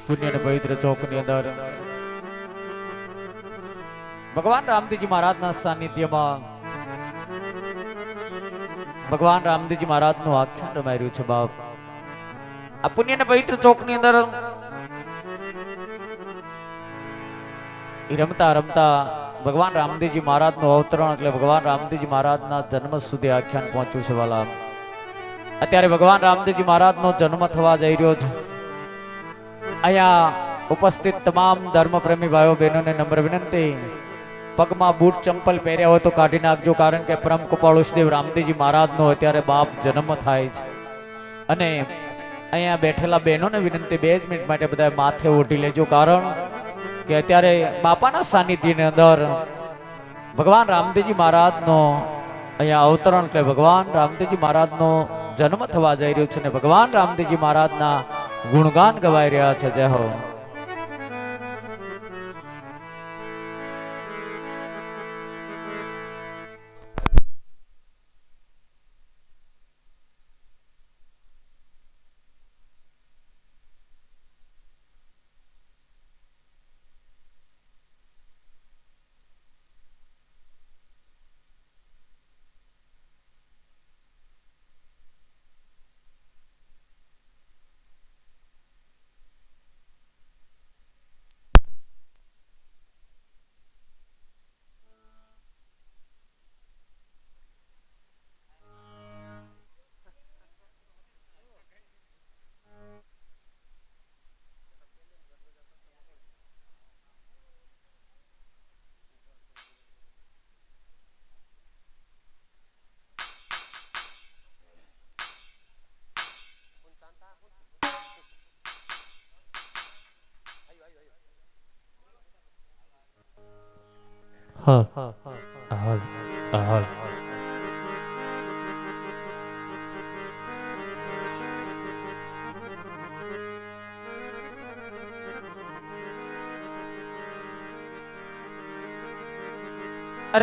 પુણ્ય અને પવિત્ર ચોકની અંદર ભગવાન રામદેવજી મહારાજના સાનિધ્યમાં ભગવાન રામદેવજી મહારાજનું આખ્યાન રમાયું છે બાપ. આ પુણ્ય અને પવિત્ર ચોકની અંદર રમતા રમતા ભગવાન રામદેવજી મહારાજનું અવતરણ એટલે ભગવાન રામદેવજી મહારાજના જન્મ સુધી આખ્યાન પહોંચ્યું છે વાલા. અત્યારે ભગવાન રામદેવજી મહારાજનો જન્મ થવા જઈ રહ્યો છે. અહીંયા ઉપસ્થિત તમામ ધર્મપ્રેમી ભાઈઓ બહેનોને નમ્ર વિનંતી, પગમાં બૂટ ચંપલ પહેર્યા હોય તો કાઢી નાખજો, કારણ કે પરમ કૃપાળુદેવ રામદેવજી મહારાજનો અત્યારે બાપ જન્મ થાય છે. અને અહીંયા બેઠેલા બહેનોને વિનંતી, 2 મિનિટ માટે બધા માથે ઓઢી લેજો, કારણ કે અત્યારે બાપાના સાનિધ્યની અંદર ભગવાન રામદેવજી મહારાજનો અહીંયા અવતરણ એટલે ભગવાન રામદેવજી મહારાજનો જન્મ થવા જઈ રહ્યો છે અને ભગવાન રામદેવજી મહારાજના ગુણગાન ગવાઈ રહ્યા છે. જય હો.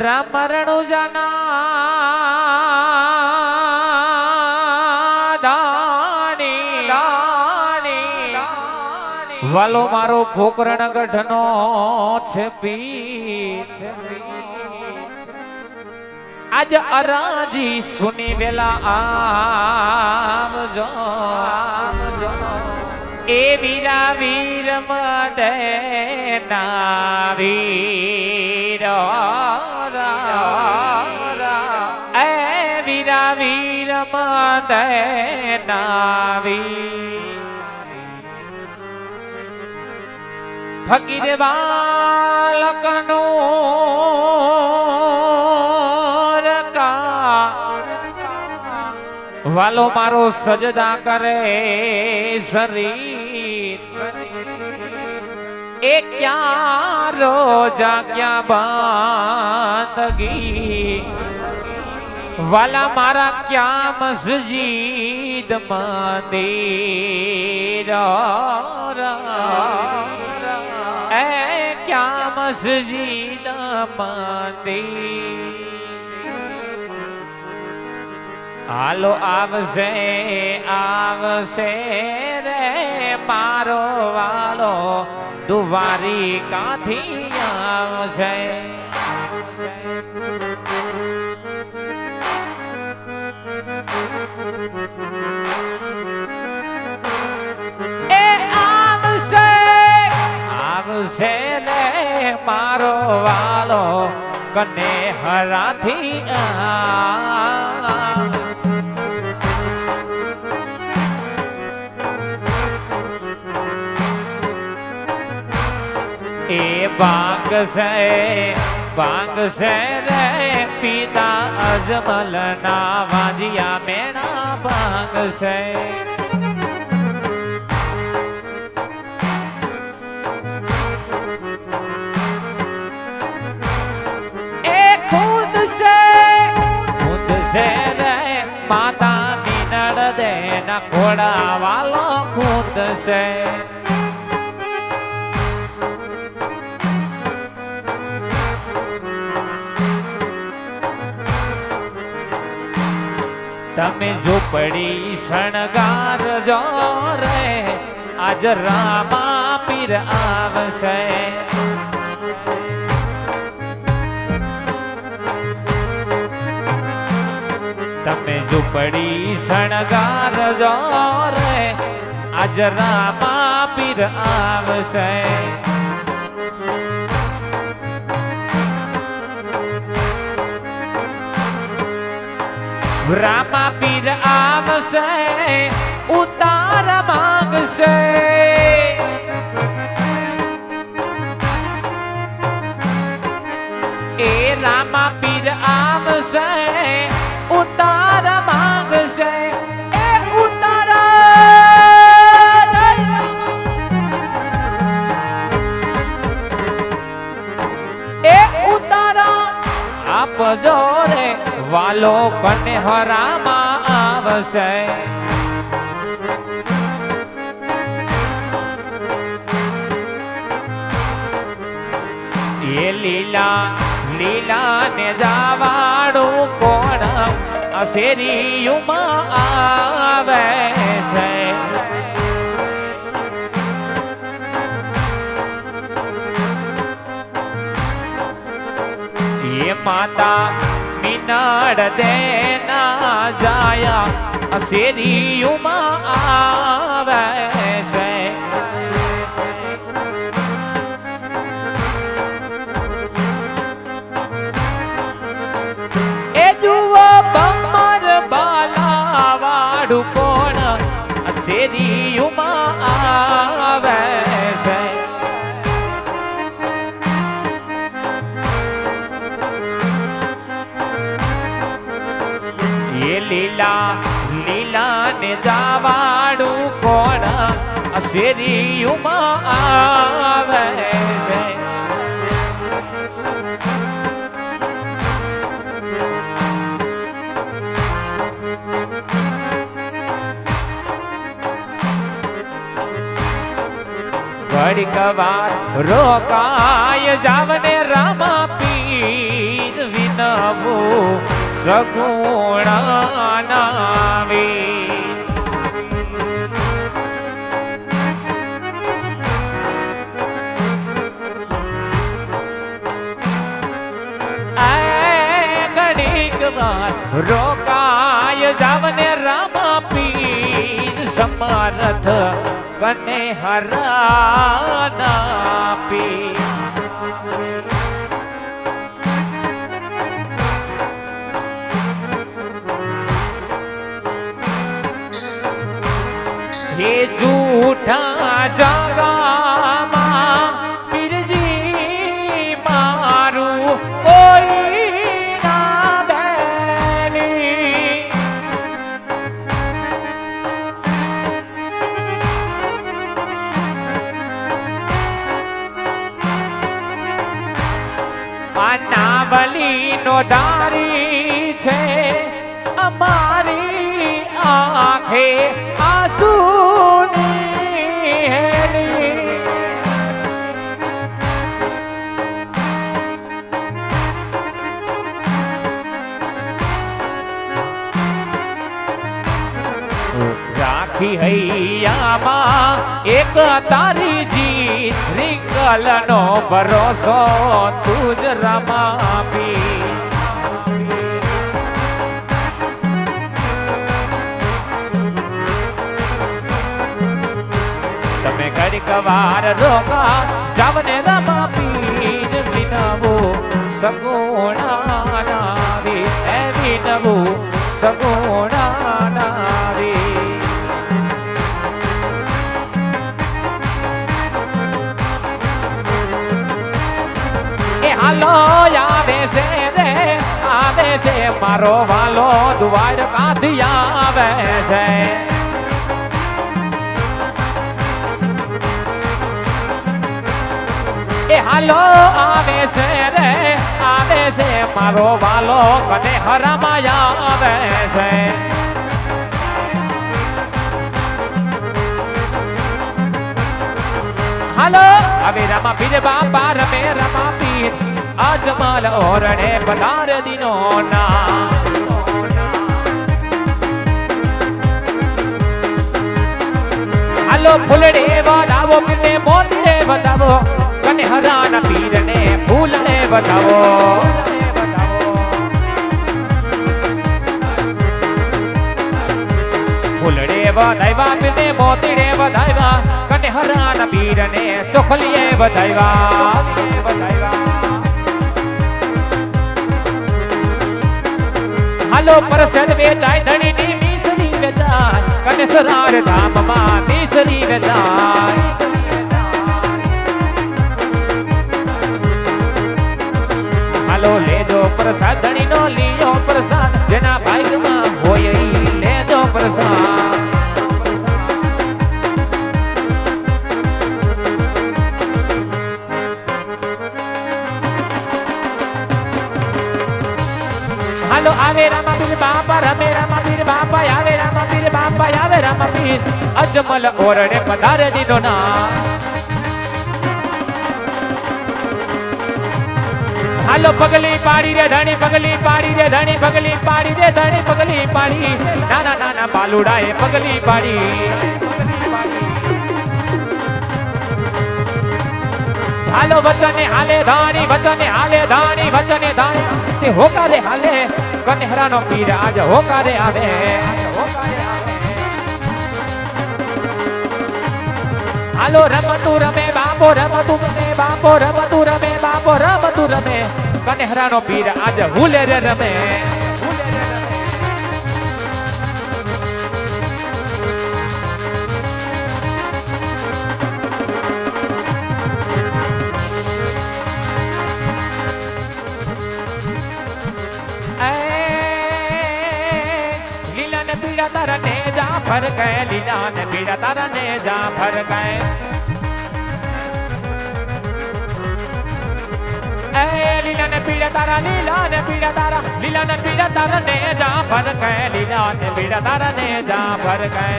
રામ રણુજાના વાલો મારો પોકરણ ગઢનો છે પીર. આજ અરાજી સુની વેલા આવજો, એ વીરા વીર માટે ના વીર, એ વીરા વીર માટે ના વીર. ફકીર બાલકનો વાલો મારો સજદા કરે શરીર, એ ક્યાં રોજા ક્યાં બાંદગી, વાલા મારા ક્યાં મસ્જિદ મંદિર, એ ક્યાં મસ્જિદ મંદિર. હાલો આવશે આવશે રે મારો વાલો, દુવારી કાથી આવશે. એ આવશે આવશે રે મારો વાલો, કને હરાથી આવશે. એ ભાંગશે રે પિતા અજમલ ના વાજિયા મેણા ભાંગશે. એ ખુદશે રે માતા નીનડ દે ના ખોડા વાલો ખુદશે. તમે ઝૂંપડી શણગારજો રે આજ રામા પીર આવશે તમે ઝૂંપડી શણગારજો રે આજ રામા પીર આવશે રામા પીર આવશે ઉતાર માંગશે એ રામા પીર આવશે ઉતાર માંગશે એ ઉતાર એ ઉતાર આપજો રે વાલો કને હરામાં આવશે એ લીલા લીલા ને જાવાડું કોણ અશેરીયુમાં આવે છે એ માતા મીનાડ દેના જાયા અશેરીયુમાં આવે છે એ જુઓ બમર બાલા વાળું કોણ અશેરીયુમાં આવે છે એ લીલા લીલા ને જાવાડું કોણ અશેરીયુમાં આવે છે ઘડીક વાર રોકાય જાવને રામા પીર વિનવું સગુણા વીર ઘડીક વાર રોકાય જાવને રામા પીર સમર્થ કને હરાના પીર हे झूठा जगामा पीरजी मारू कोई ना बैनी अनावली नो दारी छे अमारी आंखे आंसूनी हेली राखी हैयाમાં એક તારી જીત રીંગલનો ભરોસો તુજ રમાપી તમે ઘડીક વાર રોકા જાવને રમા પીર વિનવો સગુણા નાવી એ વિનવો સગુણા નાવી એ હાલો આવે છે રે આવે છે મારો વાલો દુવાર કાઢી આવે છે એ હાલો આવે છે રે આવે છે મારો વાલો કને હરામાયા આવે છે હાલો હવે રમા પીર બાપા રમે રમા પીર અજમલ ઓરણે પધાર દિનો ના હાલો ફૂલડે વાળાવો પીને મોત વધાવો કનેહરાના પીરને ફૂલને વધાવો ફૂલડે વધાવ્યા પીરને મોતીડે વધાવ્યા કનેહરાના પીરને ચોખલીએ વધાવ્યા હાલો પરસદ વેચાય ધણીની મીસરી વેચાય કનેસરાર ધામમાં મીસરી વેચાય હાલો લેજો પ્રસાદ ધણીનો લીલો પ્રસાદ જેના ભાગ્યમાં હોય ઈ લેજો પ્રસાદ હાલો આવે રામાપીર બાપા રમે રામાપીર બાપા આવે રામાપીર બાપા આવે રામાપીર અજમલ ઓરડે પધારે દીધો ના હાલો પગલી પાડી રે ધણી પગલી પાડી રે ધણી પગલી પાડી રે ધણી પગલી પાડી નાના નાના બાલુડાએ પગલી પાડી હાલો વચને હાલે ધાણી વચને હાલે ધાણી વચને ધાણી તે હોકારે હાલે કનેહરાનો પીર આજ હોકારે આવે હાલો રમતું રમે બાપો રમતું રમે બાપો રમતું રમે બાપો રમતું રમે કનેહરાનો પીર આજ હુલે રે રમે पीड़ा तारा ने जा भर गए लीला ने पीड़ा तारा ने जा भर गए लीला ने पीड़ा तारा लीला ने पीड़ा तारा ने जा भर गए लीला ने पीड़ा तारा ने जा भर गए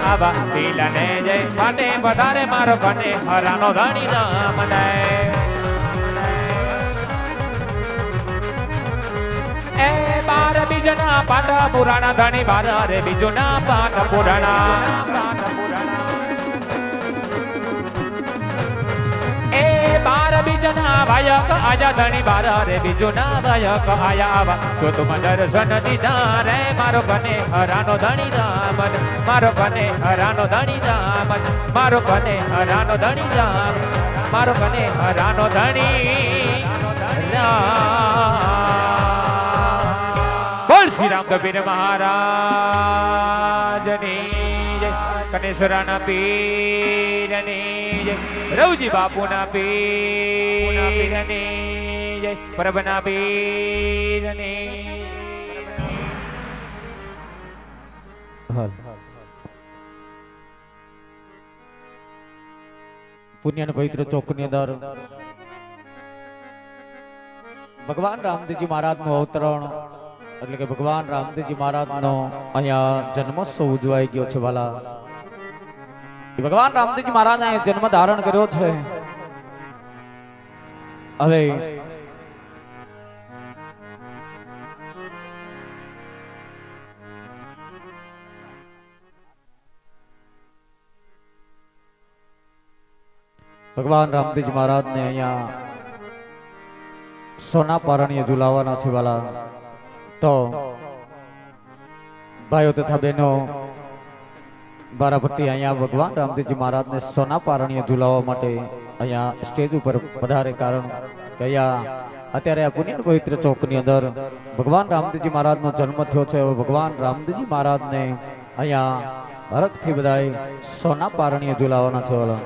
आवा लीला ने जय माटे बधारे मारो कने हरानो धणी नाम ने बार बीजना पाठ पुराणा धनी बार रे बीजना पाठ पुराणा ए बार बीजना वायक आया धनी बार रे बीजना वायक आया आवा जो तुम दर्शन दीदा रे मारो कने हरानो धनी राम मारो कने हरानो धनी राम मारो कने हरानो धनी राम मारो कने हरानो धनी राम श्री राम कबीर महाराज ने जय कनेसराना पीर ने जय रवजी बापू ना पीर ने जय परबना पीर ने पुण्य पवित्र चौकनी अंदर भगवान रामदेवजी महाराज નું અવતરણ એટલે કે ભગવાન રામદેવજી મહારાજનો અહીંયા જન્મોત્સવ ઉજવાઈ ગયો છે વાલા ભગવાન રામદેવજી મહારાજે જન્મ ધારણ કર્યો છે હવે ભગવાન રામદેવજી મહારાજને અહીંયા સોના પારણીએ ઝુલાવવાના છે વાલા तो भाइयों तथा बहनों बाराभट्टी अहिया भगवान रामदेवजी महाराज ने सोना पारणीय झुलाववा माटे अहिया स्टेज पर पधारे कारण के अहिया अत्यारे आ पुण्य पवित्र चौकनी अंदर भगवान रामदेवजी महाराज नो जन्म थयो छे भगवान रामदेवजी महाराज ने अहिया हरखथी बधाई सोना पारणीय झुलाववाना छे वाला